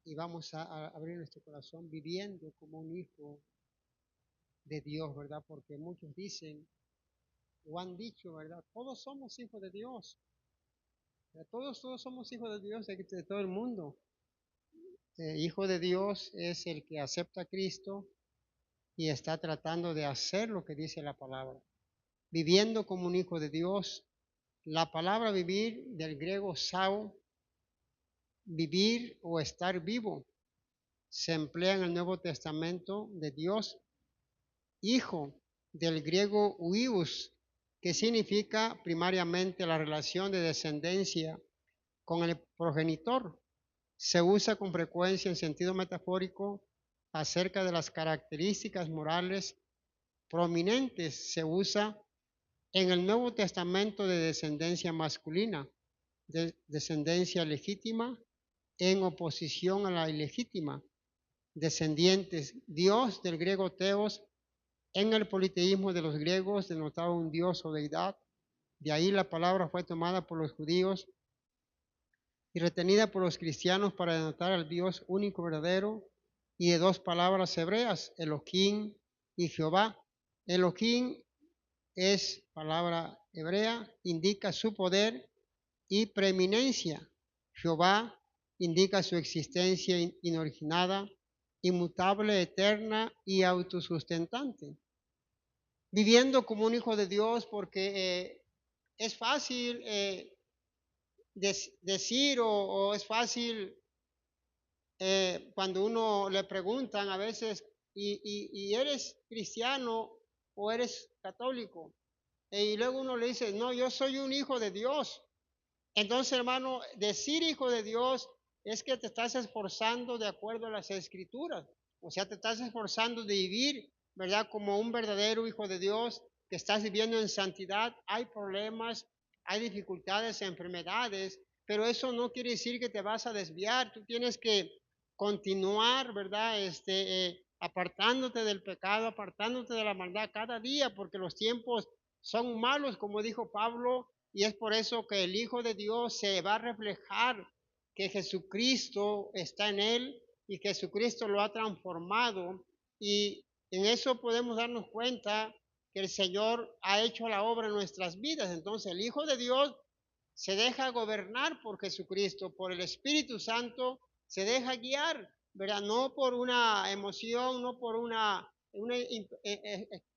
y vamos a abrir nuestro corazón viviendo como un hijo de Dios, ¿verdad? Porque muchos dicen o han dicho, ¿verdad? Todos somos hijos de Dios. Todos somos hijos de Dios de todo el mundo. Hijo de Dios es el que acepta a Cristo y está tratando de hacer lo que dice la palabra. Viviendo como un hijo de Dios. La palabra vivir del griego sao, vivir o estar vivo, se emplea en el Nuevo Testamento de Dios. Hijo, del griego huios, que significa primariamente la relación de descendencia con el progenitor. Se usa con frecuencia en sentido metafórico acerca de las características morales prominentes. Se usa en el Nuevo Testamento de descendencia masculina, de descendencia legítima, en oposición a la ilegítima. Descendientes, Dios del griego teos, en el politeísmo de los griegos denotaba un dios o deidad. De ahí la palabra fue tomada por los judíos y retenida por los cristianos para denotar al Dios único verdadero, y de dos palabras hebreas, Elohim y Jehová. Elohim es palabra hebrea, indica su poder y preeminencia. Jehová indica su existencia inoriginada, inmutable, eterna y autosustentante. Viviendo como un hijo de Dios, porque es fácil decir o es fácil cuando uno le preguntan a veces, ¿y eres cristiano o eres católico? Y luego uno le dice, no, yo soy un hijo de Dios. Entonces, hermano, decir hijo de Dios es que te estás esforzando de acuerdo a las escrituras. O sea, te estás esforzando de vivir, ¿verdad? Como un verdadero hijo de Dios, que estás viviendo en santidad. Hay problemas, hay dificultades, enfermedades, pero eso no quiere decir que te vas a desviar. Tú tienes que continuar, ¿verdad? Apartándote del pecado, apartándote de la maldad cada día, porque los tiempos son malos, como dijo Pablo, y es por eso que el Hijo de Dios se va a reflejar que Jesucristo está en él y que Jesucristo lo ha transformado. Y en eso podemos darnos cuenta que el Señor ha hecho la obra en nuestras vidas. Entonces el Hijo de Dios se deja gobernar por Jesucristo, por el Espíritu Santo, se deja guiar, ¿verdad? No por una emoción, no por una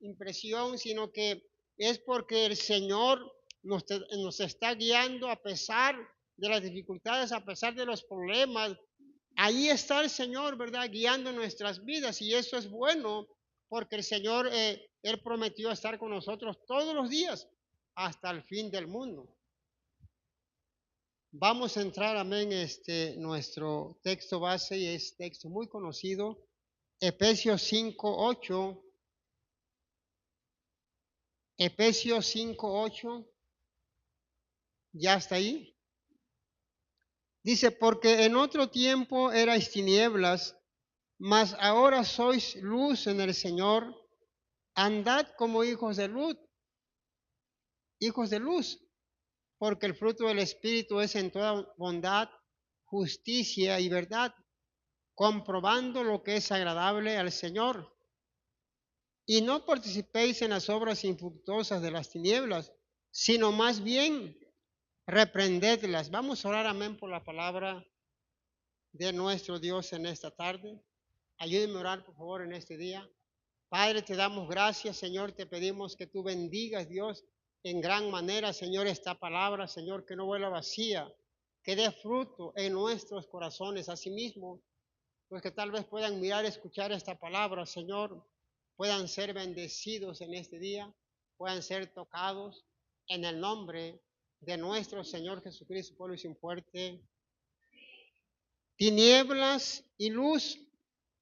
impresión, sino que es porque el Señor nos está guiando a pesar de las dificultades, a pesar de los problemas. Ahí está el Señor, ¿verdad? Guiando nuestras vidas, y eso es bueno porque el Señor, Él prometió estar con nosotros todos los días hasta el fin del mundo. Vamos a entrar, amén, nuestro texto base, y es texto muy conocido, Efesios 5:8. Efesios 5:8, ya está ahí. Dice, porque en otro tiempo erais tinieblas, mas ahora sois luz en el Señor. Andad como hijos de luz, porque el fruto del Espíritu es en toda bondad, justicia y verdad, comprobando lo que es agradable al Señor. Y no participéis en las obras infructuosas de las tinieblas, sino más bien reprendedlas. Vamos a orar, amén, por la palabra de nuestro Dios en esta tarde. Ayúdenme a orar, por favor, en este día. Padre, te damos gracias, Señor, te pedimos que tú bendigas, Dios, en gran manera, Señor, esta palabra, Señor, que no vuelva vacía, que dé fruto en nuestros corazones. Asimismo, pues que tal vez puedan mirar, escuchar esta palabra, Señor, puedan ser bendecidos en este día, puedan ser tocados en el nombre de nuestro Señor Jesucristo. Pueblo sin fuerte. Tinieblas y luz.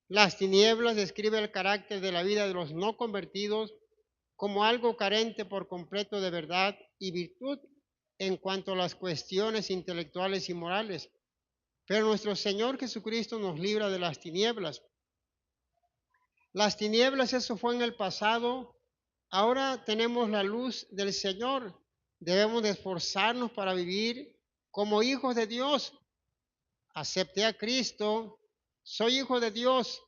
Las tinieblas describe el carácter de la vida de los no convertidos como algo carente por completo de verdad y virtud en cuanto a las cuestiones intelectuales y morales. Pero nuestro Señor Jesucristo nos libra de las tinieblas. Las tinieblas, eso fue en el pasado. Ahora tenemos la luz del Señor. Debemos de esforzarnos para vivir como hijos de Dios. Acepté a Cristo, soy hijo de Dios.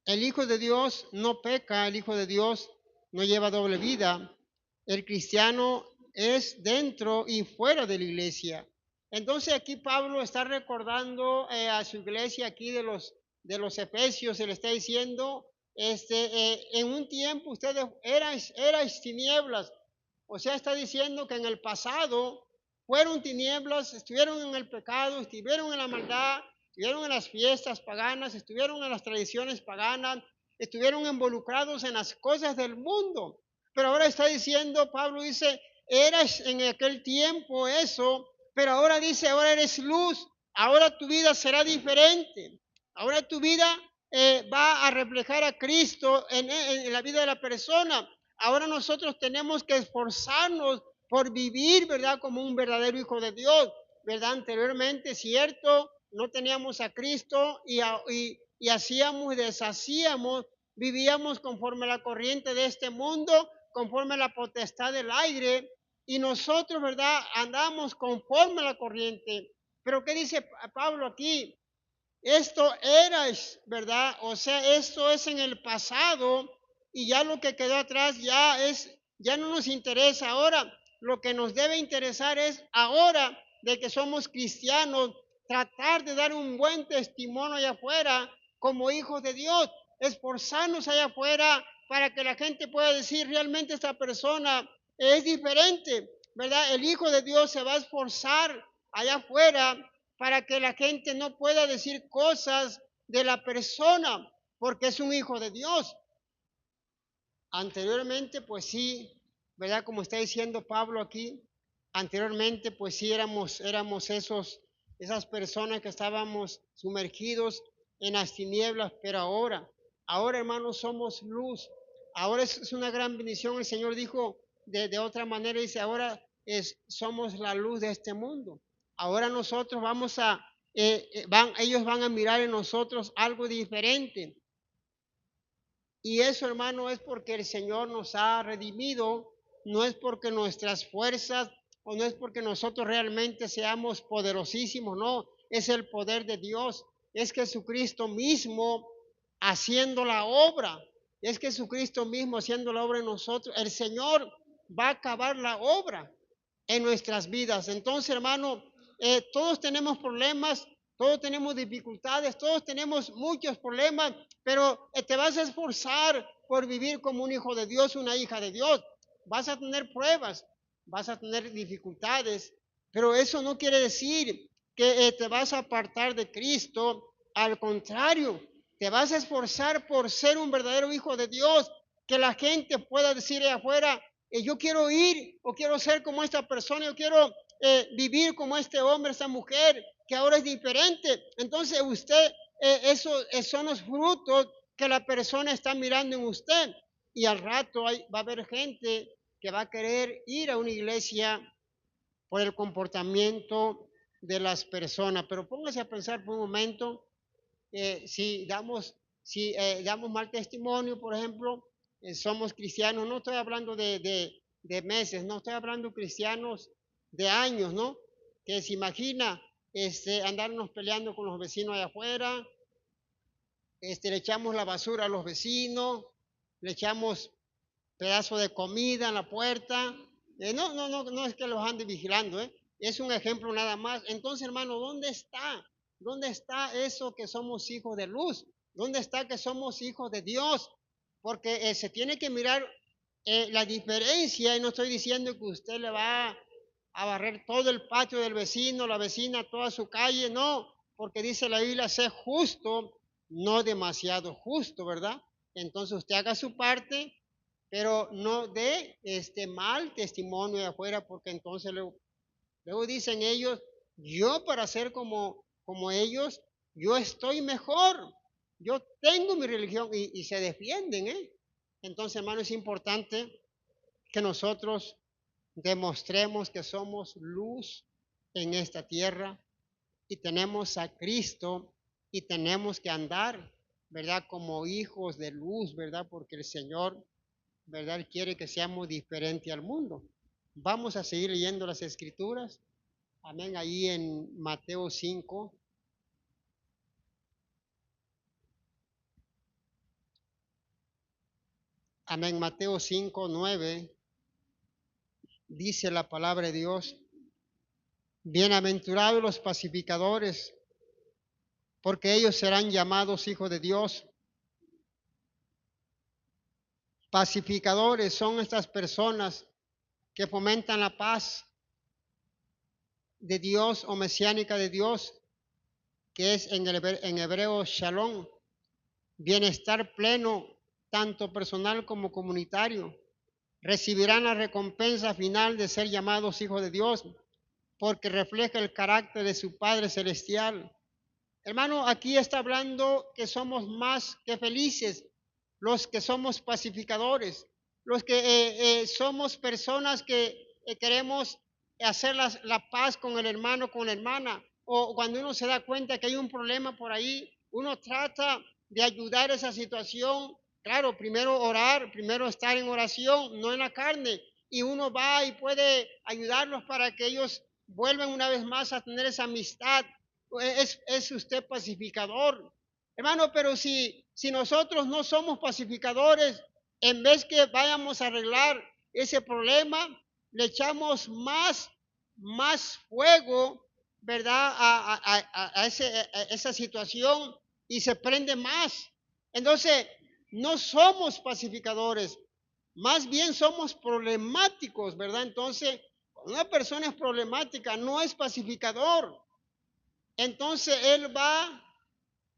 El Hijo de Dios no peca, el Hijo de Dios no lleva doble vida. El cristiano es dentro y fuera de la iglesia. Entonces aquí Pablo está recordando a su iglesia aquí de los Efesios, se le está diciendo, en un tiempo ustedes erais tinieblas, o sea, está diciendo que en el pasado fueron tinieblas, estuvieron en el pecado, estuvieron en la maldad, estuvieron en las fiestas paganas, estuvieron en las tradiciones paganas, estuvieron involucrados en las cosas del mundo. Pero ahora está diciendo, Pablo dice, eras en aquel tiempo eso, pero ahora dice, ahora eres luz, ahora tu vida será diferente, ahora tu vida va a reflejar a Cristo en la vida de la persona. Ahora nosotros tenemos que esforzarnos por vivir, ¿verdad? Como un verdadero hijo de Dios, ¿verdad? Anteriormente, cierto, no teníamos a Cristo y hacíamos y deshacíamos, vivíamos conforme a la corriente de este mundo, conforme a la potestad del aire, y nosotros, ¿verdad? Andamos conforme a la corriente. Pero ¿qué dice Pablo aquí? Esto eras, ¿verdad? O sea, esto es en el pasado y ya lo que quedó atrás ya no nos interesa ahora. Lo que nos debe interesar es ahora de que somos cristianos, tratar de dar un buen testimonio allá afuera como hijos de Dios, esforzarnos allá afuera para que la gente pueda decir realmente esta persona es diferente, ¿verdad? El Hijo de Dios se va a esforzar allá afuera para que la gente no pueda decir cosas de la persona, porque es un hijo de Dios. Anteriormente, pues sí, ¿verdad? Como está diciendo Pablo aquí, anteriormente, pues sí, éramos esas personas que estábamos sumergidos en las tinieblas, pero ahora hermanos, somos luz. Ahora es una gran bendición. El Señor dijo de otra manera, dice, ahora somos la luz de este mundo. Ahora nosotros ellos van a mirar en nosotros algo diferente. Y eso, hermano, es porque el Señor nos ha redimido, no es porque nuestras fuerzas o no es porque nosotros realmente seamos poderosísimos, no, es el poder de Dios, es Jesucristo mismo haciendo la obra, es Jesucristo mismo haciendo la obra en nosotros. El Señor va a acabar la obra en nuestras vidas. Entonces, hermano, todos tenemos problemas, todos tenemos dificultades, todos tenemos muchos problemas, pero te vas a esforzar por vivir como un hijo de Dios, una hija de Dios. Vas a tener pruebas, vas a tener dificultades, pero eso no quiere decir que te vas a apartar de Cristo. Al contrario, te vas a esforzar por ser un verdadero hijo de Dios, que la gente pueda decir ahí afuera, yo quiero ir o quiero ser como esta persona, yo quiero vivir como este hombre, esta mujer, que ahora es diferente. Entonces usted, esos son los frutos que la persona está mirando en usted. Y al rato va a haber gente que va a querer ir a una iglesia por el comportamiento de las personas. Pero póngase a pensar por un momento, si damos mal testimonio, por ejemplo, somos cristianos, no estoy hablando de meses, no estoy hablando de cristianos de años, ¿no? Que se imagina andarnos peleando con los vecinos allá afuera, le echamos la basura a los vecinos, le echamos pedazo de comida en la puerta. No es que los ande vigilando, es un ejemplo nada más. Entonces, hermano, ¿dónde está? ¿Dónde está eso que somos hijos de luz? ¿Dónde está que somos hijos de Dios? Porque se tiene que mirar la diferencia, y no estoy diciendo que usted le va a barrer todo el patio del vecino, la vecina, toda su calle, no, porque dice la Biblia, sé justo, no demasiado justo, ¿verdad? Entonces usted haga su parte, pero no dé mal testimonio de afuera, porque entonces luego dicen ellos, yo para ser como ellos, yo estoy mejor, yo tengo mi religión y se defienden, ¿eh? Entonces, hermano, es importante que nosotros demostremos que somos luz en esta tierra y tenemos a Cristo y tenemos que andar, ¿verdad? Como hijos de luz, ¿verdad? Porque el Señor, ¿verdad? Él quiere que seamos diferentes al mundo. Vamos a seguir leyendo las escrituras. Amén. Ahí en Mateo 5. Amén. Mateo 5:9 dice la palabra de Dios: bienaventurados los pacificadores, porque ellos serán llamados hijos de Dios. Pacificadores son estas personas que fomentan la paz de Dios o mesiánica de Dios, que es en hebreo shalom, bienestar pleno, tanto personal como comunitario. Recibirán la recompensa final de ser llamados hijos de Dios, porque refleja el carácter de su Padre Celestial. Hermano, aquí está hablando que somos más que felices los que somos pacificadores, los que somos personas que queremos hacer la paz con el hermano, con la hermana, o cuando uno se da cuenta que hay un problema por ahí, uno trata de ayudar esa situación. Claro, primero orar, primero estar en oración, no en la carne, y uno va y puede ayudarlos para que ellos vuelvan una vez más a tener esa amistad. Es usted pacificador, hermano, pero si nosotros no somos pacificadores, en vez que vayamos a arreglar ese problema, le echamos más fuego, ¿verdad? A esa situación, y se prende más. Entonces, no somos pacificadores, más bien somos problemáticos, ¿verdad? Entonces, cuando una persona es problemática, no es pacificador. Entonces, él va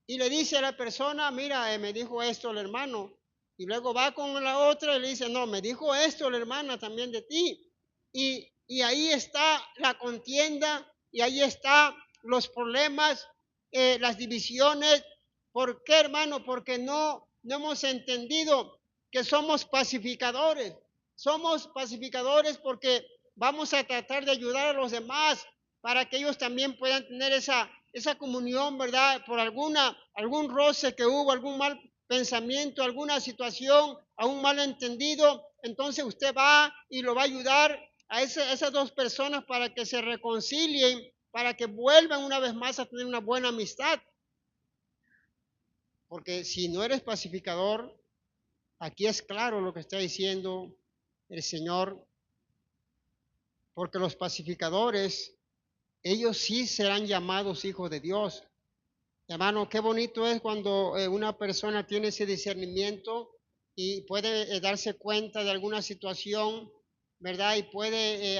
y le dice a la persona: mira, me dijo esto el hermano. Y luego va con la otra y le dice: no, me dijo esto la hermana también de ti. Y ahí está la contienda, y ahí están los problemas, las divisiones. ¿Por qué, hermano? Porque no hemos entendido que somos pacificadores. Somos pacificadores porque vamos a tratar de ayudar a los demás para que ellos también puedan tener esa comunión, ¿verdad? Por algún roce que hubo, algún mal pensamiento, alguna situación, a un malentendido. Entonces usted va y lo va a ayudar a esas dos personas para que se reconcilien, para que vuelvan una vez más a tener una buena amistad. Porque si no eres pacificador, aquí es claro lo que está diciendo el Señor, porque los pacificadores, ellos sí serán llamados hijos de Dios. Hermano, qué bonito es cuando una persona tiene ese discernimiento y puede darse cuenta de alguna situación, ¿verdad? Y puede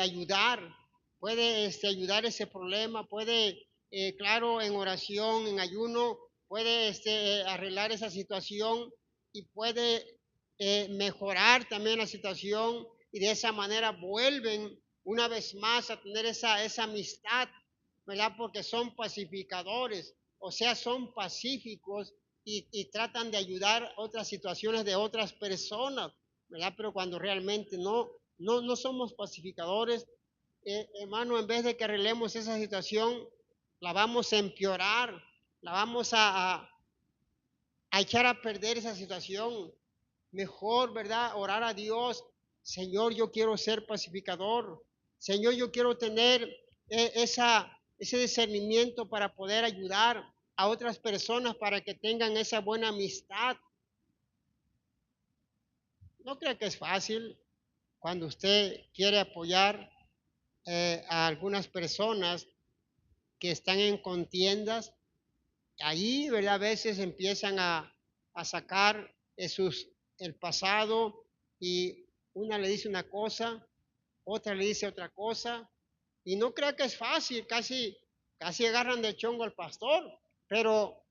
puede ayudar ese problema, puede, claro, en oración, en ayuno, puede arreglar esa situación, y puede mejorar también la situación, y de esa manera vuelven una vez más a tener esa amistad, ¿verdad? Porque son pacificadores, o sea, son pacíficos, y tratan de ayudar otras situaciones de otras personas, ¿verdad? Pero cuando realmente no somos pacificadores, hermano, en vez de que arreglemos esa situación, la vamos a empeorar, la vamos a echar a perder esa situación. Mejor, ¿verdad? Orar a Dios: Señor, yo quiero ser pacificador. Señor, yo quiero tener ese discernimiento para poder ayudar a otras personas para que tengan esa buena amistad. No creo que es fácil cuando usted quiere apoyar a algunas personas que están en contiendas. Ahí, ¿verdad? A veces empiezan a sacar el pasado, y una le dice una cosa, otra le dice otra cosa, y no creo que es fácil, casi agarran de chongo al pastor, pero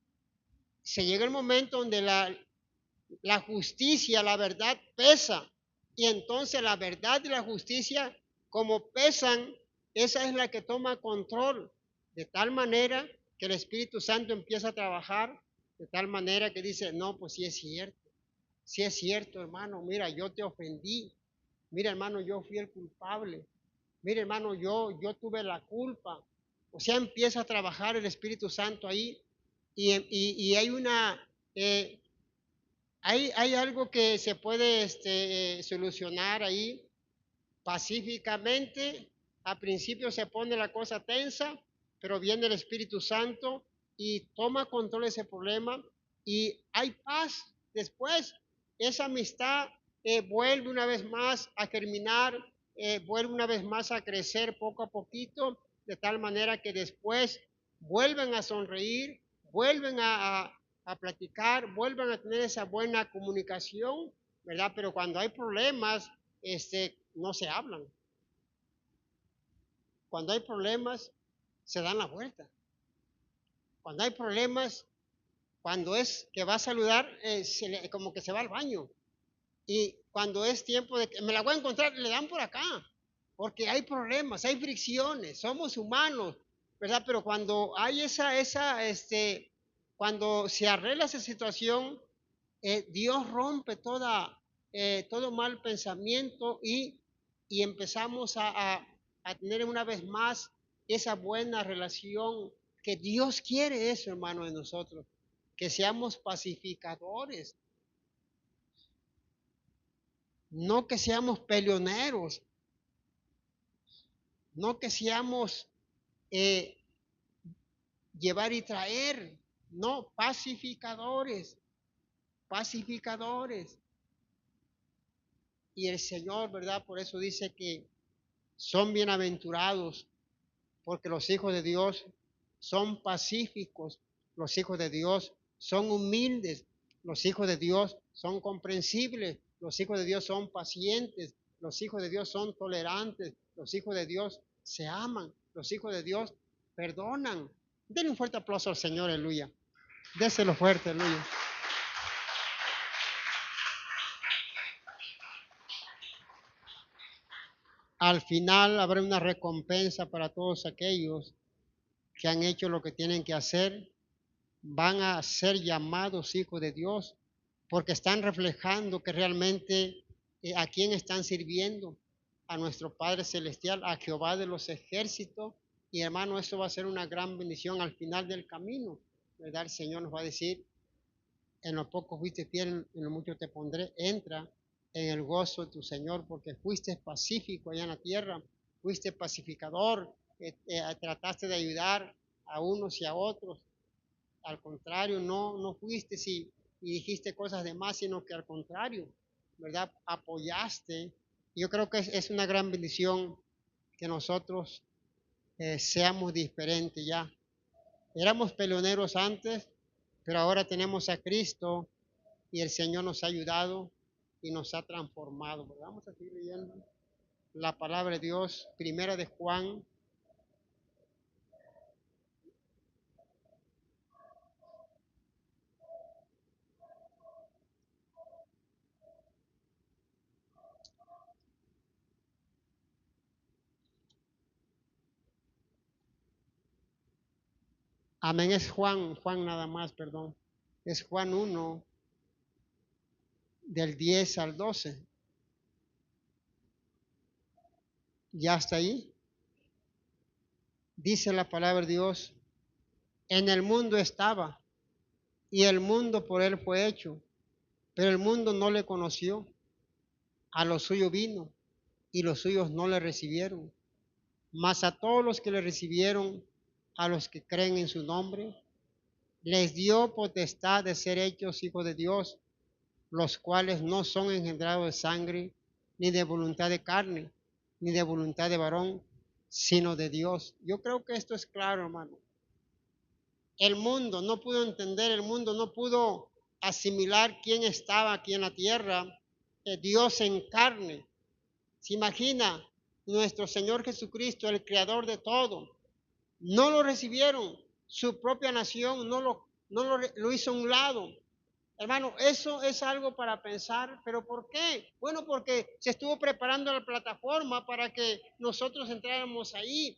se llega el momento donde la justicia, la verdad pesa, y entonces la verdad y la justicia, como pesan, esa es la que toma control, de tal manera que el Espíritu Santo empieza a trabajar, de tal manera que dice: no, pues sí es cierto, hermano, mira, yo te ofendí, mira, hermano, yo fui el culpable, mira, hermano, yo tuve la culpa. O sea, empieza a trabajar el Espíritu Santo ahí, y hay eh, hay algo que se puede solucionar ahí pacíficamente. Al principio se pone la cosa tensa, pero viene el Espíritu Santo y toma control de ese problema, y hay paz después. Esa amistad vuelve una vez más a germinar, vuelve una vez más a crecer poco a poquito, de tal manera que después vuelven a sonreír, vuelven a platicar, vuelven a tener esa buena comunicación, ¿verdad? Pero cuando hay problemas, no se hablan. Cuando hay problemas, se dan la vuelta. Cuando hay problemas, cuando es que va a saludar, como que se va al baño. Y cuando es tiempo de que me la voy a encontrar, le dan por acá. Porque hay problemas, hay fricciones, somos humanos, ¿verdad? Pero cuando hay cuando se arregla esa situación, Dios rompe todo mal pensamiento y empezamos a tener una vez más esa buena relación que Dios quiere eso, hermano, de nosotros, que seamos pacificadores, no que seamos peleoneros, no que seamos eh, llevar y traer, no, pacificadores, pacificadores. Y el Señor, ¿verdad? Por eso dice que son bienaventurados, porque los hijos de Dios son pacíficos, los hijos de Dios son humildes, los hijos de Dios son comprensibles, los hijos de Dios son pacientes, los hijos de Dios son tolerantes, los hijos de Dios se aman, los hijos de Dios perdonan. Denle un fuerte aplauso al Señor, aleluya. Déselo fuerte, aleluya. Al final habrá una recompensa para todos aquellos que han hecho lo que tienen que hacer, van a ser llamados hijos de Dios porque están reflejando que realmente a quién están sirviendo, a nuestro Padre Celestial, a Jehová de los ejércitos. Y hermano, eso va a ser una gran bendición al final del camino, ¿verdad? El Señor nos va a decir, en lo poco fuiste fiel, en lo mucho te pondré, entra en el gozo de tu Señor, porque fuiste pacífico allá en la tierra, fuiste pacificador, trataste de ayudar a unos y a otros. Al contrario, no fuiste y dijiste cosas de más, sino que al contrario, ¿verdad? Apoyaste. Yo creo que es una gran bendición que nosotros seamos diferentes ya. Éramos peleoneros antes, pero ahora tenemos a Cristo y el Señor nos ha ayudado y nos ha transformado. ¿Verdad? Vamos a seguir leyendo la palabra de Dios, primera de Juan. Amén, es Juan nada más, perdón. Es Juan 1, del 10 al 12. ¿Ya está ahí? Dice la palabra de Dios, en el mundo estaba y el mundo por él fue hecho, pero el mundo no le conoció. A los suyos vino y los suyos no le recibieron. Mas a todos los que le recibieron, a los que creen en su nombre, les dio potestad de ser hechos hijos de Dios, los cuales no son engendrados de sangre, ni de voluntad de carne, ni de voluntad de varón, sino de Dios. Yo creo que esto es claro, hermano. El mundo no pudo entender, el mundo no pudo asimilar quién estaba aquí en la tierra, Dios en carne. Se imagina nuestro Señor Jesucristo, el creador de todo. No lo recibieron, su propia nación no lo hizo a un lado. Hermano, eso es algo para pensar, pero ¿por qué? Bueno, porque se estuvo preparando la plataforma para que nosotros entráramos ahí.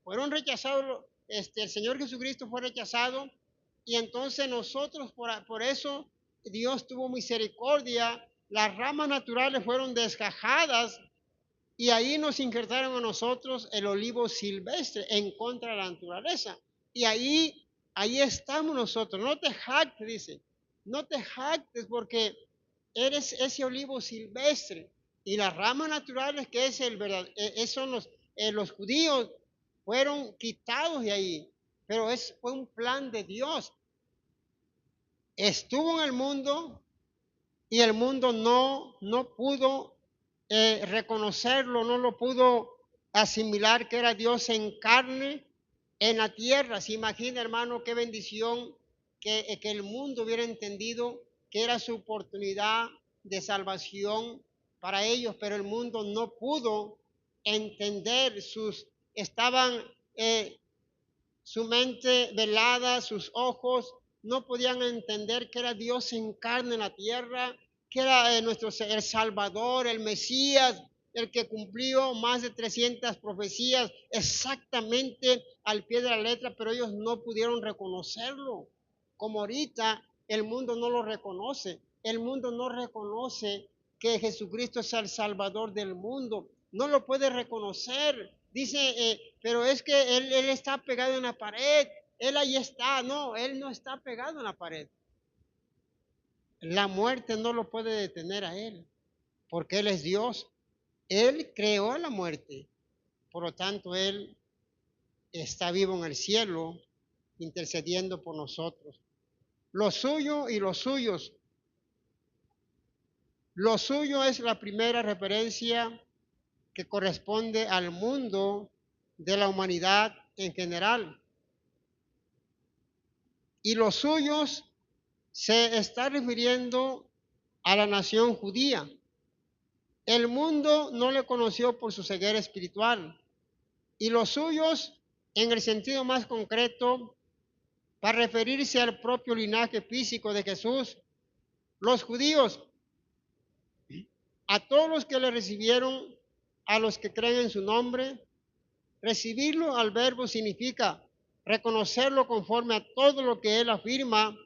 Fueron rechazados, el Señor Jesucristo fue rechazado y entonces nosotros por eso Dios tuvo misericordia, las ramas naturales fueron desgajadas y ahí nos injertaron a nosotros el olivo silvestre en contra de la naturaleza. Y ahí estamos nosotros. No te jactes, dice. No te jactes porque eres ese olivo silvestre. Y las ramas naturales que es el verdad, son los judíos, fueron quitados de ahí. Pero fue un plan de Dios. Estuvo en el mundo, y el mundo no pudo reconocerlo, no lo pudo asimilar que era Dios en carne en la tierra. Se imagina, hermano, qué bendición que el mundo hubiera entendido que era su oportunidad de salvación para ellos, pero el mundo no pudo entender, estaban su mente velada, sus ojos no podían entender que era Dios en carne en la tierra, que era el Salvador, el Mesías, el que cumplió más de 300 profecías exactamente al pie de la letra, pero ellos no pudieron reconocerlo. Como ahorita el mundo no lo reconoce, el mundo no reconoce que Jesucristo es el Salvador del mundo, no lo puede reconocer. Dice, pero es que él está pegado en la pared, él ahí está. No, él no está pegado en la pared. La muerte no lo puede detener a él, porque él es Dios. Él creó la muerte, por lo tanto él está vivo en el cielo, intercediendo por nosotros. Lo suyo y los suyos. Lo suyo es la primera referencia que corresponde al mundo de la humanidad en general. Y los suyos se está refiriendo a la nación judía. El mundo no le conoció por su ceguera espiritual. Y los suyos, en el sentido más concreto, para referirse al propio linaje físico de Jesús, los judíos, a todos los que le recibieron, a los que creen en su nombre. Recibirlo al verbo significa reconocerlo conforme a todo lo que él afirma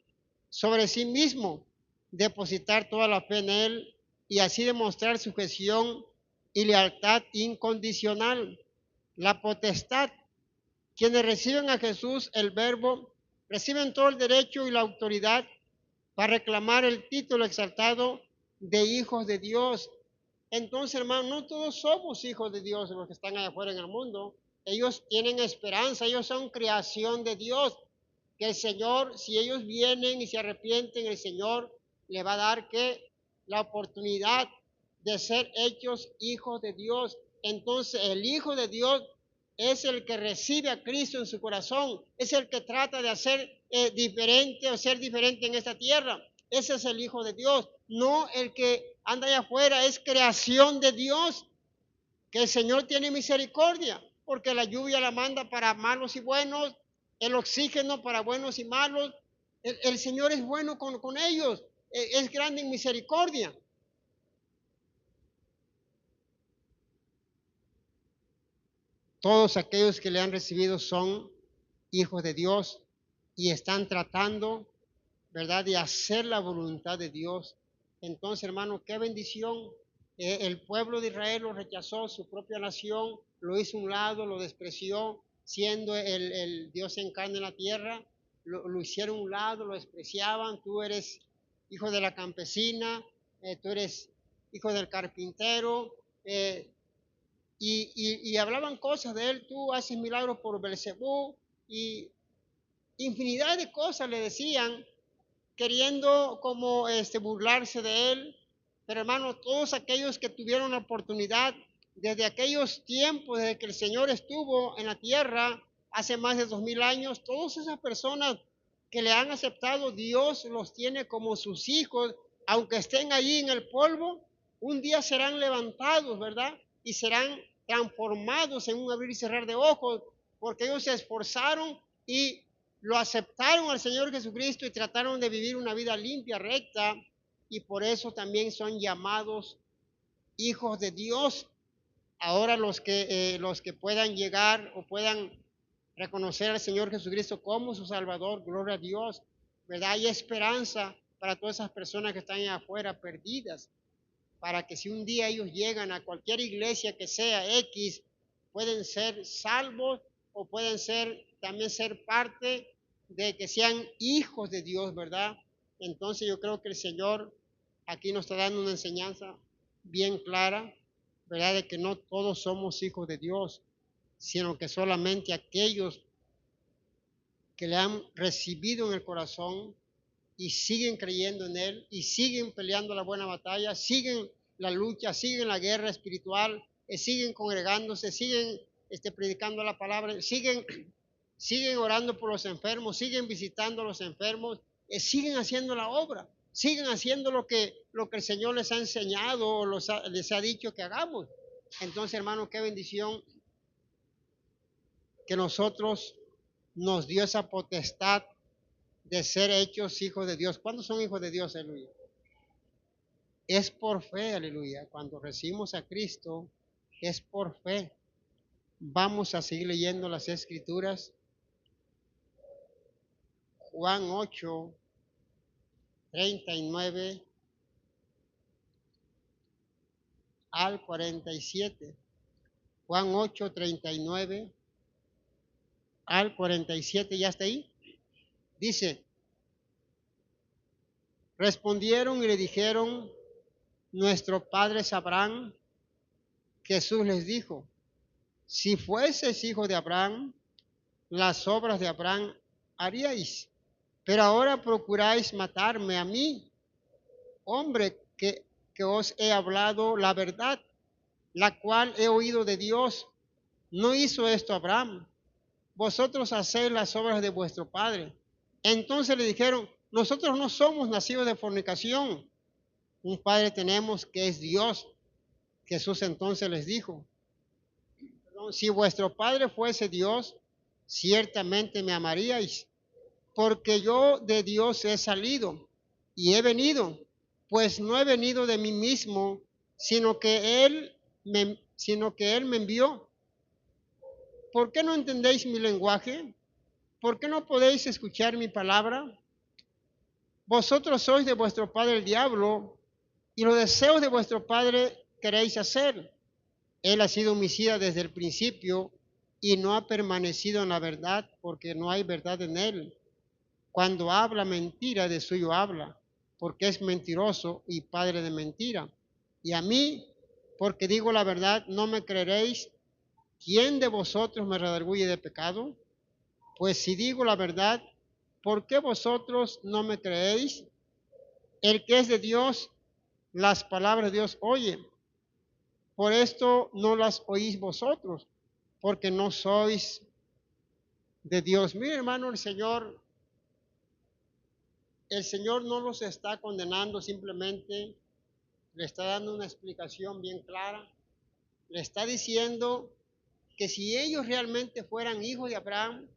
sobre sí mismo, depositar toda la fe en él y así demostrar sujeción y lealtad incondicional. La potestad, quienes reciben a Jesús, el verbo, reciben todo el derecho y la autoridad para reclamar el título exaltado de hijos de Dios. Entonces, hermano, no todos somos hijos de Dios los que están allá afuera en el mundo. Ellos tienen esperanza, ellos son creación de Dios. Que el Señor, si ellos vienen y se arrepienten, el Señor le va a dar que la oportunidad de ser hechos hijos de Dios. Entonces, el Hijo de Dios es el que recibe a Cristo en su corazón, es el que trata de hacer diferente o ser diferente en esta tierra. Ese es el Hijo de Dios, no el que anda allá afuera, es creación de Dios, que el Señor tiene misericordia, porque la lluvia la manda para malos y buenos, el oxígeno para buenos y malos. El Señor es bueno con ellos, es grande en misericordia. Todos aquellos que le han recibido son hijos de Dios y están tratando, ¿verdad?, de hacer la voluntad de Dios. Entonces, hermano, qué bendición. El pueblo de Israel lo rechazó, su propia nación lo hizo a un lado, lo despreció, siendo el Dios en carne en la tierra, lo hicieron a un lado, lo despreciaban. Tú eres hijo de la campesina, tú eres hijo del carpintero, y hablaban cosas de él. Tú haces milagros por Belcebú, y infinidad de cosas le decían, queriendo como burlarse de él. Pero hermano, todos aquellos que tuvieron la oportunidad desde aquellos tiempos, desde que el Señor estuvo en la tierra hace más de 2000 años, todas esas personas que le han aceptado, Dios los tiene como sus hijos, aunque estén allí en el polvo, un día serán levantados, ¿verdad? Y serán transformados en un abrir y cerrar de ojos, porque ellos se esforzaron y lo aceptaron al Señor Jesucristo y trataron de vivir una vida limpia, recta, y por eso también son llamados hijos de Dios. Ahora los que puedan llegar o puedan reconocer al Señor Jesucristo como su Salvador, gloria a Dios, ¿verdad? Hay esperanza para todas esas personas que están allá afuera perdidas, para que si un día ellos llegan a cualquier iglesia que sea X, pueden ser salvos o pueden también ser parte de que sean hijos de Dios, ¿verdad? Entonces yo creo que el Señor aquí nos está dando una enseñanza bien clara, ¿verdad? De que no todos somos hijos de Dios, sino que solamente aquellos que le han recibido en el corazón y siguen creyendo en Él y siguen peleando la buena batalla, siguen la lucha, siguen la guerra espiritual, siguen congregándose, siguen predicando la palabra, siguen orando por los enfermos, siguen visitando a los enfermos, siguen haciendo la obra, siguen haciendo lo que el Señor les ha enseñado o les ha dicho que hagamos. Entonces, hermano, qué bendición que nosotros nos dio esa potestad de ser hechos hijos de Dios. ¿Cuántos son hijos de Dios? Aleluya. Es por fe, aleluya. Cuando recibimos a Cristo, es por fe. Vamos a seguir leyendo las Escrituras. Juan 8, 39 al 47. Juan 8, 39 al 47. ¿Ya está ahí? Dice, respondieron y le dijeron, nuestro padre es Abraham. Jesús les dijo, si fueses hijo de Abraham, las obras de Abraham haríais. Pero ahora procuráis matarme a mí, hombre que os he hablado la verdad, la cual he oído de Dios. No hizo esto Abraham. Vosotros hacéis las obras de vuestro padre. Entonces le dijeron, nosotros no somos nacidos de fornicación. Un padre tenemos que es Dios. Jesús entonces les dijo, si vuestro padre fuese Dios, ciertamente me amaríais, porque yo de Dios he salido y he venido, pues no he venido de mí mismo, sino que Él me envió. ¿Por qué no entendéis mi lenguaje? ¿Por qué no podéis escuchar mi palabra? Vosotros sois de vuestro padre el diablo, y los deseos de vuestro padre queréis hacer. Él ha sido homicida desde el principio y no ha permanecido en la verdad, porque no hay verdad en él. Cuando habla mentira, de suyo habla, porque es mentiroso y padre de mentira. Y a mí, porque digo la verdad, no me creeréis. ¿Quién de vosotros me redarguye de pecado? Pues si digo la verdad, ¿por qué vosotros no me creéis? El que es de Dios, las palabras de Dios oye. Por esto no las oís vosotros, porque no sois de Dios. Mire, hermano, el Señor no los está condenando, simplemente le está dando una explicación bien clara. Le está diciendo que si ellos realmente fueran hijos de Abraham,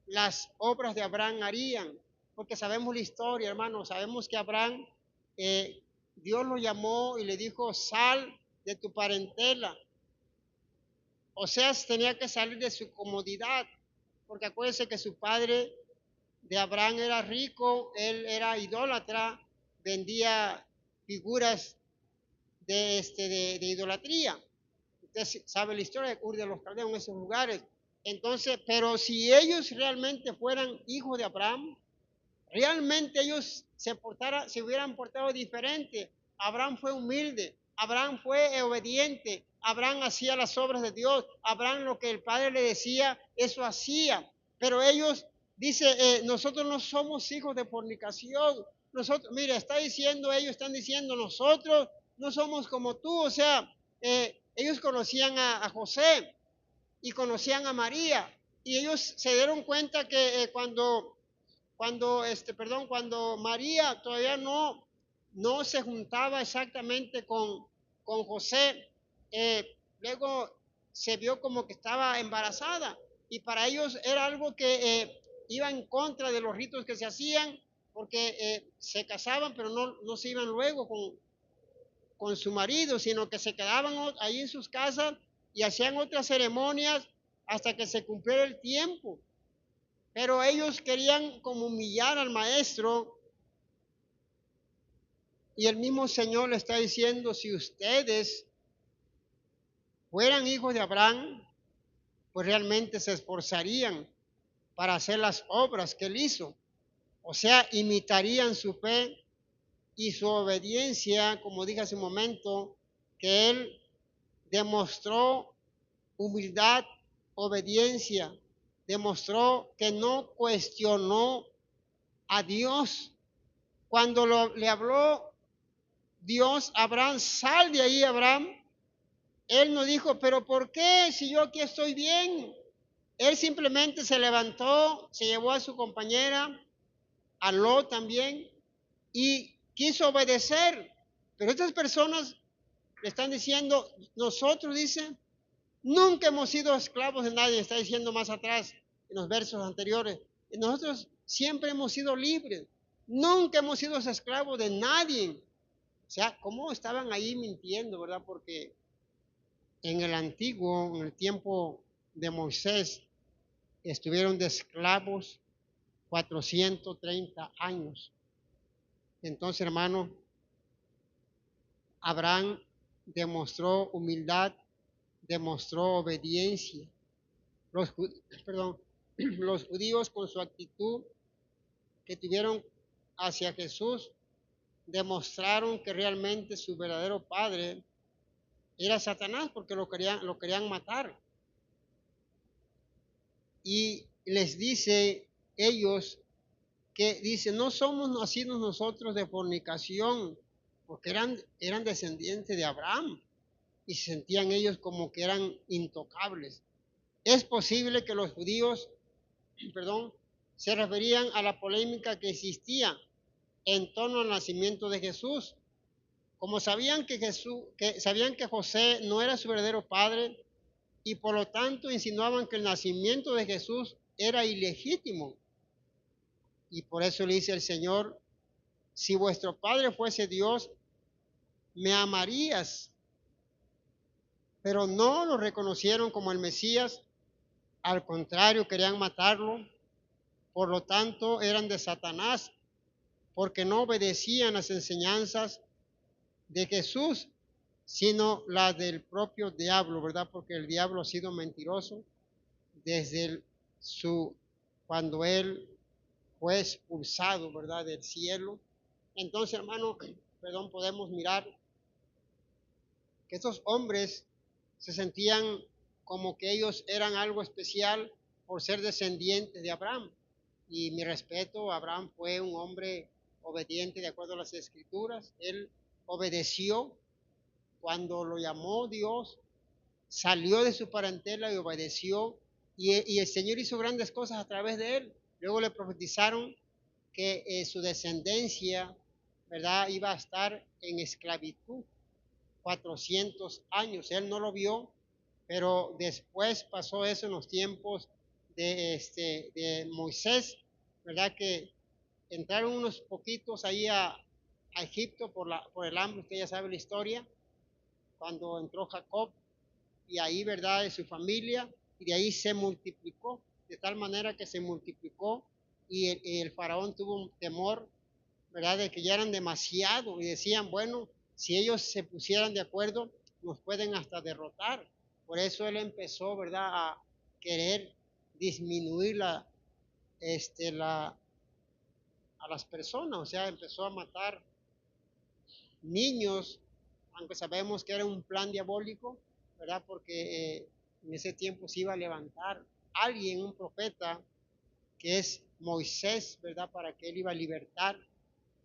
las obras de Abraham harían, porque sabemos la historia, hermano, sabemos que Abraham, Dios lo llamó y le dijo, sal de tu parentela. O sea, tenía que salir de su comodidad, porque acuérdense que su padre de Abraham era rico, él era idólatra, vendía figuras de idolatría. Usted sabe la historia de Ur de los Caldeos en esos lugares. Entonces, pero si ellos realmente fueran hijos de Abraham, realmente ellos se hubieran portado diferente. Abraham fue humilde, Abraham fue obediente, Abraham hacía las obras de Dios, Abraham lo que el Padre le decía, eso hacía. Pero ellos, dice, nosotros no somos hijos de fornicación. Nosotros, mira, ellos están diciendo, nosotros no somos como tú. O sea, ellos conocían a José y conocían a María. Y ellos se dieron cuenta que cuando María todavía no se juntaba exactamente con José, luego se vio como que estaba embarazada, y para ellos era algo que iba en contra de los ritos que se hacían, porque se casaban, pero no se iban luego con su marido, sino que se quedaban ahí en sus casas y hacían otras ceremonias hasta que se cumpliera el tiempo. Pero ellos querían como humillar al maestro, y el mismo Señor le está diciendo, si ustedes fueran hijos de Abraham, pues realmente se esforzarían para hacer las obras que él hizo. O sea, imitarían su fe y su obediencia, como dije hace un momento, que él demostró humildad, obediencia, demostró que no cuestionó a Dios. cuando le habló Dios a Abraham, sal de ahí, Abraham, él no dijo, pero ¿por qué si yo aquí estoy bien? Él simplemente se levantó, se llevó a su compañera, a Lot también, y quiso obedecer. Pero estas personas le están diciendo, nosotros, dice, nunca hemos sido esclavos de nadie, está diciendo más atrás en los versos anteriores. Nosotros siempre hemos sido libres, nunca hemos sido esclavos de nadie. O sea, ¿cómo estaban ahí mintiendo, verdad? Porque en el antiguo, en el tiempo de Moisés, estuvieron de esclavos 430 años. Entonces, hermano, Abraham demostró humildad, demostró obediencia. Perdón, los judíos con su actitud que tuvieron hacia Jesús demostraron que realmente su verdadero padre era Satanás porque lo querían matar. Y les dice ellos que dice, no somos nacidos nosotros de fornicación, porque eran descendientes de Abraham y se sentían ellos como que eran intocables. Es posible que los judíos, perdón, se referían a la polémica que existía en torno al nacimiento de Jesús. Como sabían sabían que José no era su verdadero padre y por lo tanto insinuaban que el nacimiento de Jesús era ilegítimo. Y por eso le dice el Señor, si vuestro padre fuese Dios, me amarías. Pero no lo reconocieron como el Mesías, al contrario, querían matarlo. Por lo tanto, eran de Satanás, porque no obedecían las enseñanzas de Jesús, sino las del propio diablo, ¿verdad? Porque el diablo ha sido mentiroso desde cuando él fue expulsado, ¿verdad? Del cielo. Entonces, hermano, perdón, podemos mirar que estos hombres se sentían como que ellos eran algo especial por ser descendientes de Abraham. Y mi respeto, Abraham fue un hombre obediente de acuerdo a las escrituras. Él obedeció cuando lo llamó Dios, salió de su parentela y obedeció. Y el Señor hizo grandes cosas a través de él. Luego le profetizaron que su descendencia, ¿verdad?, iba a estar en esclavitud 400 años. Él no lo vio, pero después pasó eso en los tiempos de Moisés, ¿verdad? Que entraron unos poquitos ahí a Egipto por el hambre, usted ya sabe la historia, cuando entró Jacob, y ahí, ¿verdad?, de su familia, y de ahí se multiplicó, de tal manera que se multiplicó, y el faraón tuvo un temor, ¿verdad?, de que ya eran demasiado, y decían, bueno, si ellos se pusieran de acuerdo, nos pueden hasta derrotar. Por eso él empezó, ¿verdad?, a querer disminuir a las personas, o sea, empezó a matar niños, aunque sabemos que era un plan diabólico, ¿verdad? Porque en ese tiempo se iba a levantar alguien, un profeta, que es Moisés, ¿verdad? Para que él iba a libertar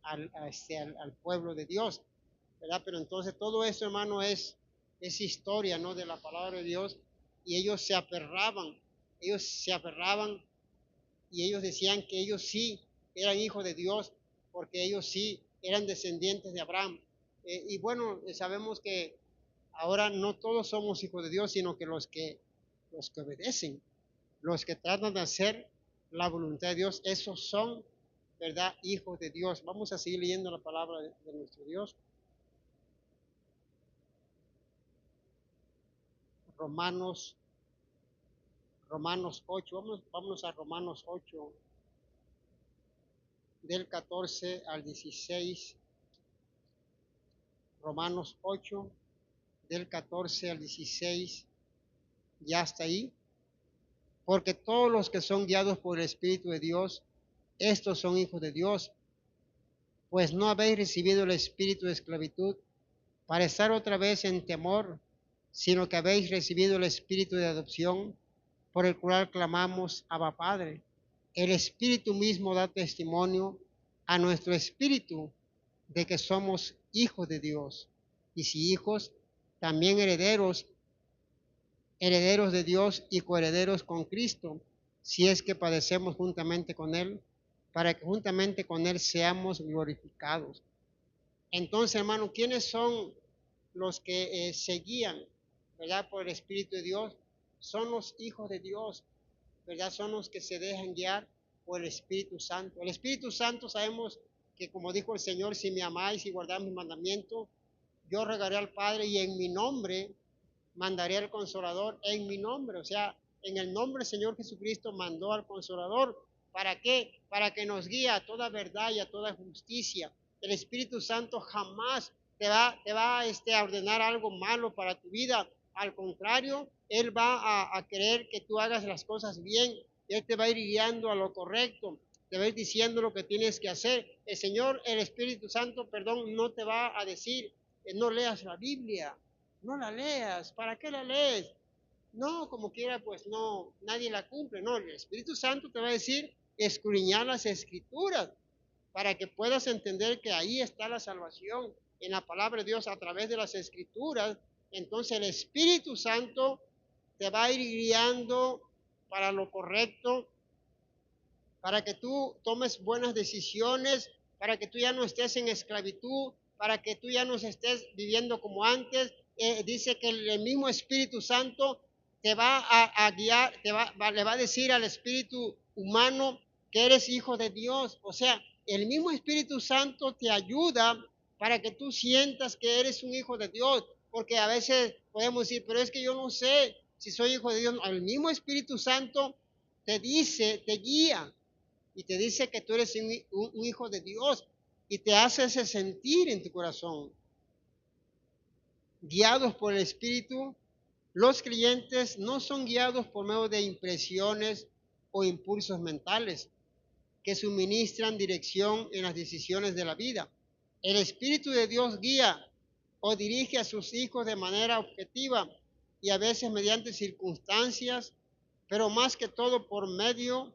al pueblo de Dios, ¿verdad? Pero entonces todo eso, hermano, es historia, ¿no?, de la palabra de Dios, y ellos se aferraban y ellos decían que ellos sí eran hijos de Dios, porque ellos sí eran descendientes de Abraham. Y bueno, sabemos que ahora no todos somos hijos de Dios, sino que los que obedecen, los que tratan de hacer la voluntad de Dios, esos son, ¿verdad?, hijos de Dios. Vamos a seguir leyendo la palabra de nuestro Dios. Romanos 8, vámonos a Romanos 8, del 14 al 16. Romanos 8, del 14 al 16, ya está ahí. Porque todos los que son guiados por el Espíritu de Dios, estos son hijos de Dios. Pues no habéis recibido el espíritu de esclavitud para estar otra vez en temor, sino que habéis recibido el espíritu de adopción, por el cual clamamos Abba Padre. El Espíritu mismo da testimonio a nuestro espíritu de que somos hijos de Dios. Y si hijos, también herederos, herederos de Dios y coherederos con Cristo, si es que padecemos juntamente con Él, para que juntamente con Él seamos glorificados. Entonces, hermano, ¿quiénes son los que se guían, verdad, por el Espíritu de Dios? Son los hijos de Dios, verdad, son los que se dejan guiar por el Espíritu Santo. El Espíritu Santo sabemos que, como dijo el Señor, si me amáis y guardáis mis mandamientos, yo regaré al Padre y en mi nombre mandaré al Consolador, en mi nombre, o sea, en el nombre del Señor Jesucristo mandó al Consolador. ¿Para qué? Para que nos guíe a toda verdad y a toda justicia. El Espíritu Santo jamás te va a ordenar algo malo para tu vida. Al contrario, Él va a querer que tú hagas las cosas bien. Él te va a ir guiando a lo correcto. Te va a ir diciendo lo que tienes que hacer. El Señor, el Espíritu Santo, perdón, no te va a decir, no leas la Biblia. No la leas. ¿Para qué la lees? No, como quiera, pues no, nadie la cumple. No, el Espíritu Santo te va a decir, escudriñar las Escrituras para que puedas entender que ahí está la salvación en la palabra de Dios a través de las Escrituras. Entonces el Espíritu Santo te va a ir guiando para lo correcto, para que tú tomes buenas decisiones, para que tú ya no estés en esclavitud, para que tú ya no estés viviendo como antes. Dice que el mismo Espíritu Santo te va a guiar, le va a decir al espíritu humano que eres hijo de Dios. O sea, el mismo Espíritu Santo te ayuda para que tú sientas que eres un hijo de Dios, porque a veces podemos decir, pero es que yo no sé si soy hijo de Dios. El mismo Espíritu Santo te dice, te guía y te dice que tú eres un hijo de Dios y te hace ese sentir en tu corazón. Guiados por el Espíritu, los creyentes no son guiados por medio de impresiones o impulsos mentales que suministran dirección en las decisiones de la vida. El Espíritu de Dios guía o dirige a sus hijos de manera objetiva y a veces mediante circunstancias, pero más que todo por medio.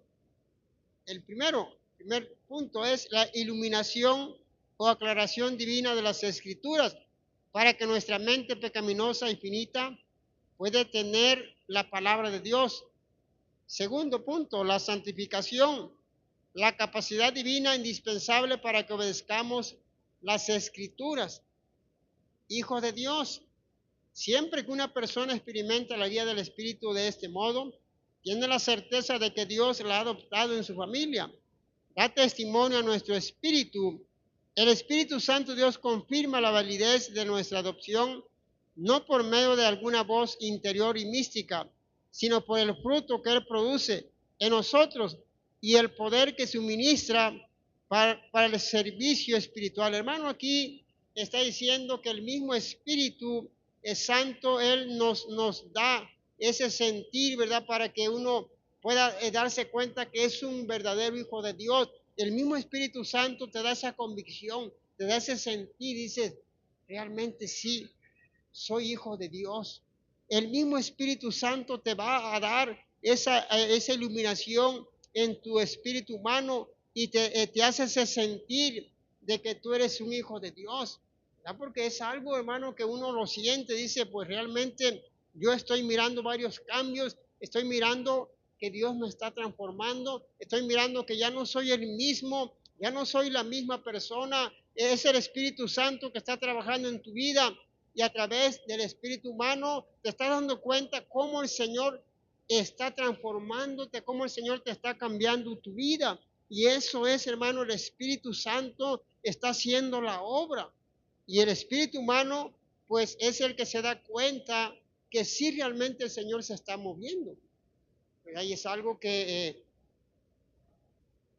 El primer punto es la iluminación o aclaración divina de las Escrituras para que nuestra mente pecaminosa y finita pueda tener la palabra de Dios. Segundo punto, la santificación, la capacidad divina indispensable para que obedezcamos las Escrituras. Hijos de Dios, siempre que una persona experimenta la guía del Espíritu de este modo, tiene la certeza de que Dios la ha adoptado en su familia. Da testimonio a nuestro espíritu. El Espíritu Santo de Dios confirma la validez de nuestra adopción, no por medio de alguna voz interior y mística, sino por el fruto que Él produce en nosotros y el poder que suministra para el servicio espiritual. Hermano, aquí está diciendo que el mismo Espíritu Santo, Él nos da ese sentir, ¿verdad? Para que uno pueda darse cuenta que es un verdadero hijo de Dios. El mismo Espíritu Santo te da esa convicción, te da ese sentir, dices, realmente sí, soy hijo de Dios. El mismo Espíritu Santo te va a dar esa iluminación en tu espíritu humano y te hace ese sentir de que tú eres un hijo de Dios. ¿Verdad? Porque es algo, hermano, que uno lo siente, dice, pues realmente yo estoy mirando varios cambios, estoy mirando que Dios me está transformando, estoy mirando que ya no soy el mismo, ya no soy la misma persona, es el Espíritu Santo que está trabajando en tu vida y a través del espíritu humano te estás dando cuenta cómo el Señor está transformándote, cómo el Señor te está cambiando tu vida. Y eso es, hermano, el Espíritu Santo está haciendo la obra. Y el espíritu humano, pues es el que se da cuenta que sí realmente el Señor se está moviendo. ¿Verdad? Y es algo que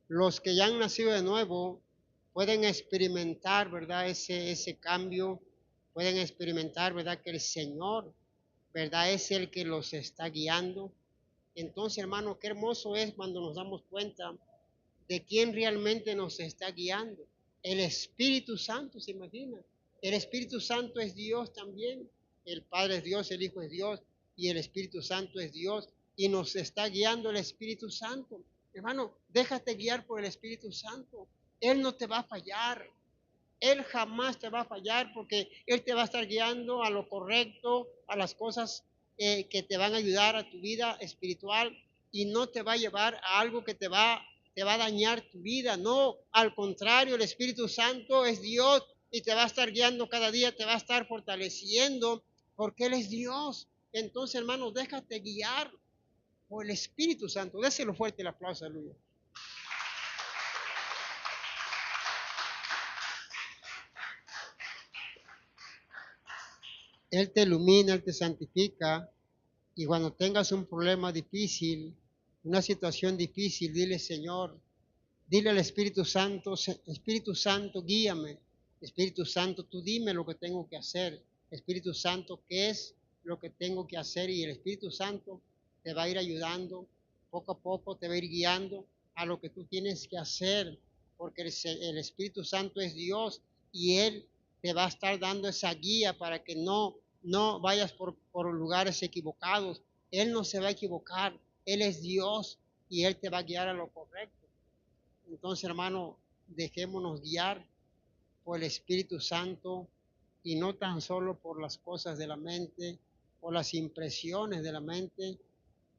los que ya han nacido de nuevo pueden experimentar, ¿verdad? Ese cambio, pueden experimentar, ¿verdad? Que el Señor, ¿verdad? Es el que los está guiando. Entonces, hermano, qué hermoso es cuando nos damos cuenta de quién realmente nos está guiando. El Espíritu Santo, ¿se imagina? El Espíritu Santo es Dios también. El Padre es Dios, el Hijo es Dios y el Espíritu Santo es Dios. Y nos está guiando el Espíritu Santo. Hermano, déjate guiar por el Espíritu Santo. Él no te va a fallar. Él jamás te va a fallar porque Él te va a estar guiando a lo correcto, a las cosas que te van a ayudar a tu vida espiritual y no te va a llevar a algo que te va a dañar tu vida. No, al contrario, el Espíritu Santo es Dios y te va a estar guiando cada día, te va a estar fortaleciendo porque Él es Dios. Entonces, hermano, déjate guiar por el Espíritu Santo. Déselo fuerte el aplauso, aleluya. Él te ilumina, Él te santifica. Y cuando tengas un problema difícil, una situación difícil, dile, Señor, dile al Espíritu Santo, guíame. Espíritu Santo, tú dime lo que tengo que hacer. Espíritu Santo, ¿qué es lo que tengo que hacer? Y el Espíritu Santo te va a ir ayudando, poco a poco te va a ir guiando a lo que tú tienes que hacer, porque el Espíritu Santo es Dios y Él te va a estar dando esa guía para que no vayas por lugares equivocados. Él no se va a equivocar, Él es Dios y Él te va a guiar a lo correcto. Entonces, hermano, dejémonos guiar por el Espíritu Santo y no tan solo por las cosas de la mente o las impresiones de la mente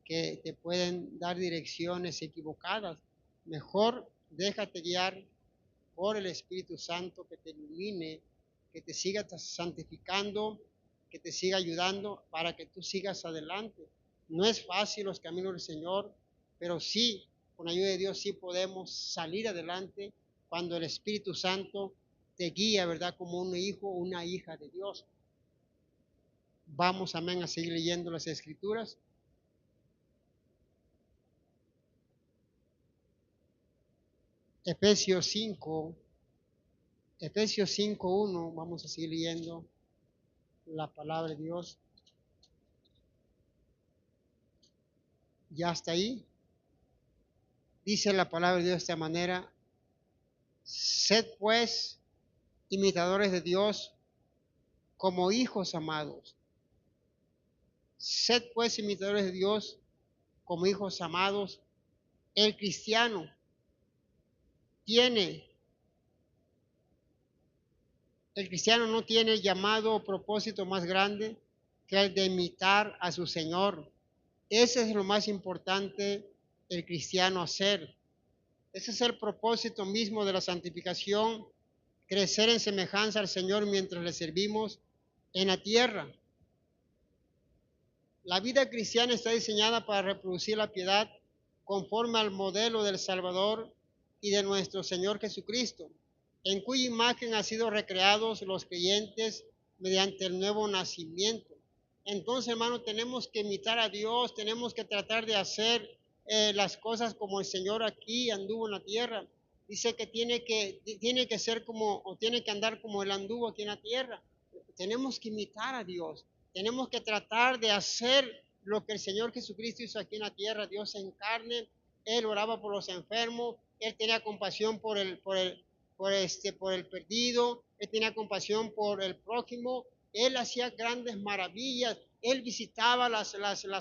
que te pueden dar direcciones equivocadas. Mejor déjate guiar por el Espíritu Santo que te ilumine, que te siga santificando, que te siga ayudando para que tú sigas adelante. No es fácil los caminos del Señor, pero sí, con ayuda de Dios, sí podemos salir adelante cuando el Espíritu Santo te guía, ¿verdad? Como un hijo o una hija de Dios. Vamos, amén, a seguir leyendo las Escrituras. Efesios 5, Efesios 5:1, vamos a seguir leyendo la palabra de Dios. Ya está ahí. Dice la palabra de Dios de esta manera: sed pues imitadores de Dios como hijos amados. Sed pues imitadores de Dios como hijos amados. El cristiano tiene, el cristiano no tiene llamado o propósito más grande que el de imitar a su Señor. Ese es lo más importante el cristiano hacer. Ese es el propósito mismo de la santificación, crecer en semejanza al Señor mientras le servimos en la tierra. La vida cristiana está diseñada para reproducir la piedad conforme al modelo del Salvador y de nuestro Señor Jesucristo, en cuya imagen han sido recreados los creyentes mediante el nuevo nacimiento. Entonces, hermano, tenemos que imitar a Dios, tenemos que tratar de hacer las cosas como el Señor aquí anduvo en la tierra. Dice que tiene que ser como, o tiene que andar como Él anduvo aquí en la tierra. Tenemos que imitar a Dios. Tenemos que tratar de hacer lo que el Señor Jesucristo hizo aquí en la tierra, Dios en carne. Él oraba por los enfermos, Él tenía compasión por el perdido, Él tenía compasión por el prójimo, Él hacía grandes maravillas, Él visitaba las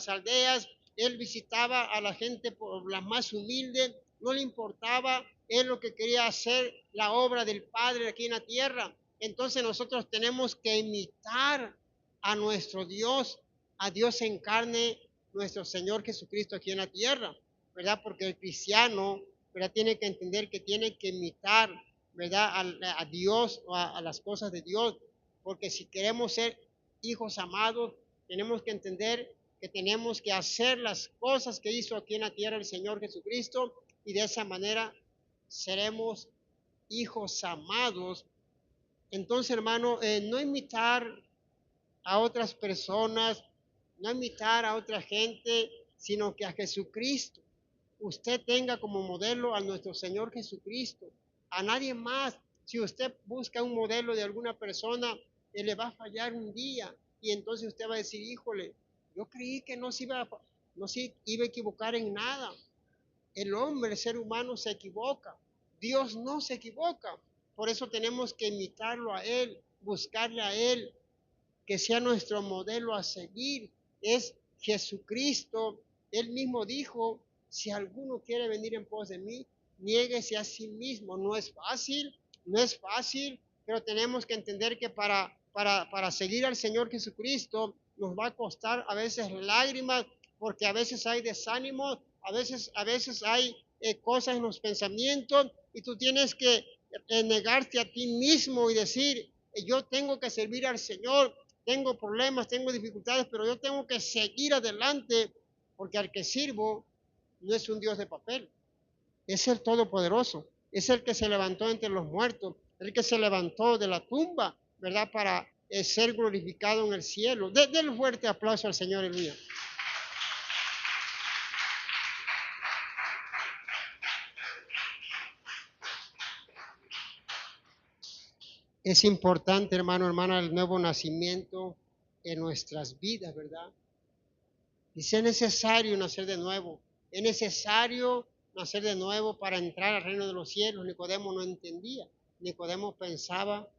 aldeas, Él visitaba a la gente, por las más humildes, no le importaba, Él lo que quería hacer, la obra del Padre aquí en la tierra. Entonces nosotros tenemos que imitar a nuestro Dios, a Dios en carne, nuestro Señor Jesucristo aquí en la tierra, ¿verdad? Porque el cristiano, ¿verdad? Tiene que entender que tiene que imitar, ¿verdad? A Dios o a las cosas de Dios, porque si queremos ser hijos amados, tenemos que entender que tenemos que hacer las cosas que hizo aquí en la tierra el Señor Jesucristo y de esa manera seremos hijos amados. Entonces, hermano, no imitar a otras personas, no imitar a otra gente, sino que a Jesucristo. Usted tenga como modelo a nuestro Señor Jesucristo, a nadie más. Si usted busca un modelo de alguna persona, él le va a fallar un día y entonces usted va a decir, híjole, yo creí que no se iba a equivocar en nada. El hombre, el ser humano se equivoca. Dios no se equivoca. Por eso tenemos que imitarlo a Él, buscarle a Él, que sea nuestro modelo a seguir. Es Jesucristo. Él mismo dijo, si alguno quiere venir en pos de mí, niéguese a sí mismo. No es fácil, pero tenemos que entender que para seguir al Señor Jesucristo nos va a costar a veces lágrimas, porque a veces hay desánimo, a veces hay cosas en los pensamientos, y tú tienes que negarte a ti mismo y decir, yo tengo que servir al Señor, tengo problemas, tengo dificultades, pero yo tengo que seguir adelante, porque al que sirvo no es un Dios de papel, es el Todopoderoso, es el que se levantó entre los muertos, el que se levantó de la tumba, ¿verdad? Para ser glorificado en el cielo. Denle un fuerte aplauso al Señor, aleluya. Es importante, hermano, hermana, el nuevo nacimiento en nuestras vidas, ¿verdad? Dice, es necesario nacer de nuevo. Es necesario nacer de nuevo para entrar al reino de los cielos. Nicodemo no entendía. Nicodemo pensaba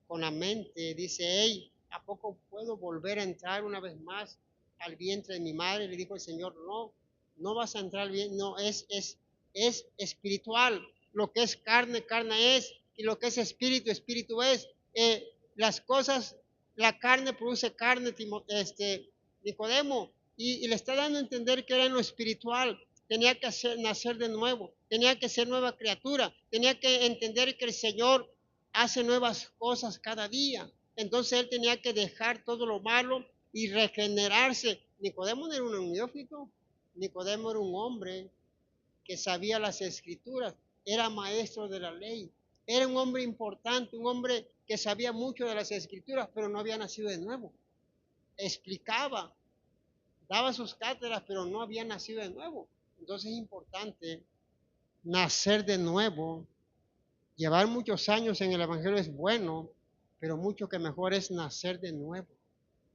con la mente. Dice, hey, ¿a poco puedo volver a entrar una vez más al vientre de mi madre? Le dijo el Señor, no, no vas a entrar bien. No, es espiritual. Lo que es carne, carne es. Y lo que es espíritu, espíritu es. Las cosas, la carne produce carne, Nicodemo, y le está dando a entender que era en lo espiritual, tenía que nacer de nuevo, tenía que ser nueva criatura, tenía que entender que el Señor hace nuevas cosas cada día. Entonces él tenía que dejar todo lo malo y regenerarse. Nicodemo no era un neófito, Nicodemo era un hombre que sabía las escrituras, era maestro de la ley, era un hombre importante, un hombre que sabía mucho de las escrituras, pero no había nacido de nuevo. Explicaba, daba sus cátedras, pero no había nacido de nuevo. Entonces es importante nacer de nuevo. Llevar muchos años en el Evangelio es bueno, pero mucho que mejor es nacer de nuevo,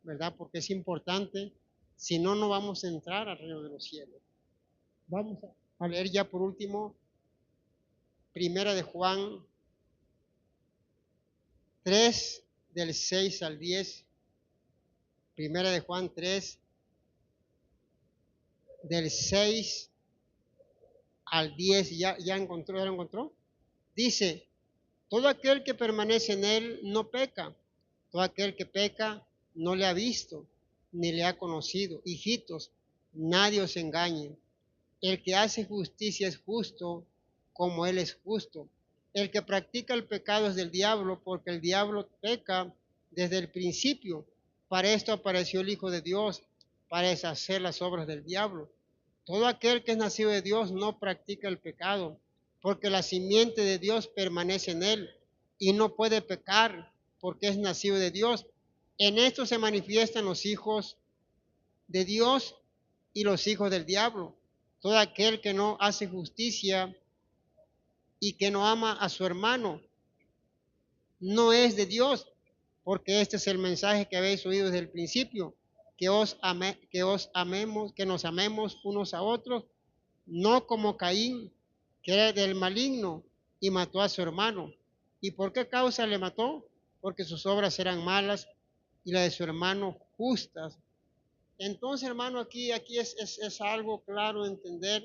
¿verdad? Porque es importante, si no, no vamos a entrar al reino de los cielos. Vamos a leer ya por último, Primera de Juan 3, del 6 al 10. Primera de Juan 3, del 6 al 10. ¿Ya encontró? ¿Ya lo encontró? Dice, todo aquel que permanece en él no peca. Todo aquel que peca no le ha visto ni le ha conocido. Hijitos, nadie os engañe. El que hace justicia es justo como él es justo. El que practica el pecado es del diablo, porque el diablo peca desde el principio. Para esto apareció el Hijo de Dios, para deshacer las obras del diablo. Todo aquel que es nacido de Dios no practica el pecado, porque la simiente de Dios permanece en él y no puede pecar porque es nacido de Dios. En esto se manifiestan los hijos de Dios y los hijos del diablo. Todo aquel que no hace justicia y que no ama a su hermano no es de Dios, porque este es el mensaje que habéis oído desde el principio, que nos amemos unos a otros, no como Caín, que era del maligno y mató a su hermano. ¿Y por qué causa le mató? Porque sus obras eran malas y las de su hermano justas. Entonces, hermano, aquí es algo claro entender.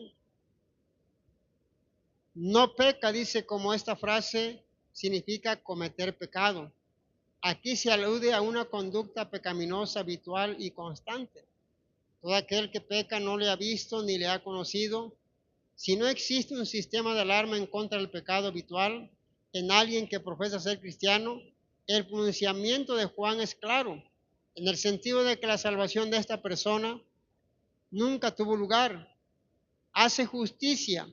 No peca, dice, como esta frase significa cometer pecado. Aquí se alude a una conducta pecaminosa habitual y constante. Todo aquel que peca no le ha visto ni le ha conocido. Si no existe un sistema de alarma en contra del pecado habitual en alguien que profesa ser cristiano, el pronunciamiento de Juan es claro, en el sentido de que la salvación de esta persona nunca tuvo lugar. Hace justicia.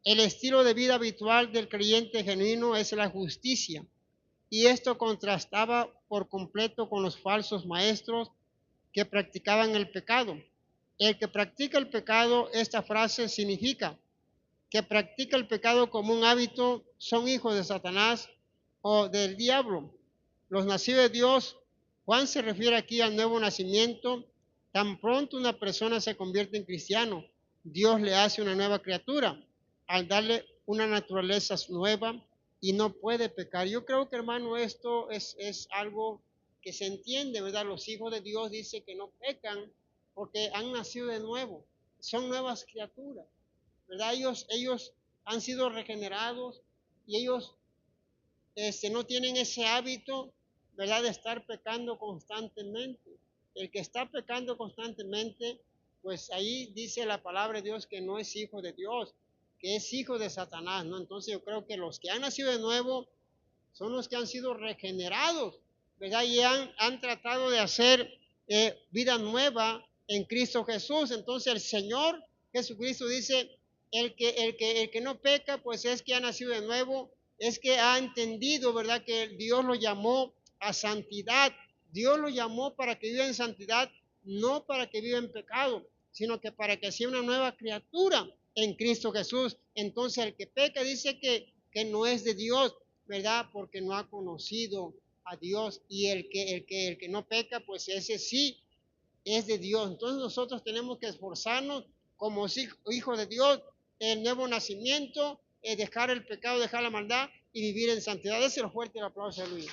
El estilo de vida habitual del creyente genuino es la justicia, y esto contrastaba por completo con los falsos maestros que practicaban el pecado. El que practica el pecado, esta frase significa que practica el pecado como un hábito, son hijos de Satanás o del diablo. Los nacidos de Dios, Juan se refiere aquí al nuevo nacimiento. Tan pronto una persona se convierte en cristiano, Dios le hace una nueva criatura al darle una naturaleza nueva y no puede pecar. Yo creo que, hermano, esto es algo que se entiende, ¿verdad? Los hijos de Dios dicen que no pecan porque han nacido de nuevo, son nuevas criaturas, ¿verdad? Ellos han sido regenerados y ellos no tienen ese hábito, ¿verdad?, de estar pecando constantemente. El que está pecando constantemente, pues ahí dice la palabra de Dios que no es hijo de Dios, que es hijo de Satanás, ¿no? Entonces yo creo que los que han nacido de nuevo son los que han sido regenerados, ¿verdad? Y han tratado de hacer vida nueva en Cristo Jesús. Entonces el Señor Jesucristo dice, el que no peca, pues es que ha nacido de nuevo, es que ha entendido, ¿verdad?, que Dios lo llamó a santidad. Dios lo llamó para que viva en santidad, no para que viva en pecado, sino que para que sea una nueva criatura en Cristo Jesús. Entonces el que peca dice que no es de Dios, ¿verdad?, porque no ha conocido a Dios. Y el que no peca, pues ese sí es de Dios. Entonces nosotros tenemos que esforzarnos como hijos de Dios, el nuevo nacimiento, dejar el pecado, dejar la maldad y vivir en santidad. Ese es el fuerte el aplauso, aleluya.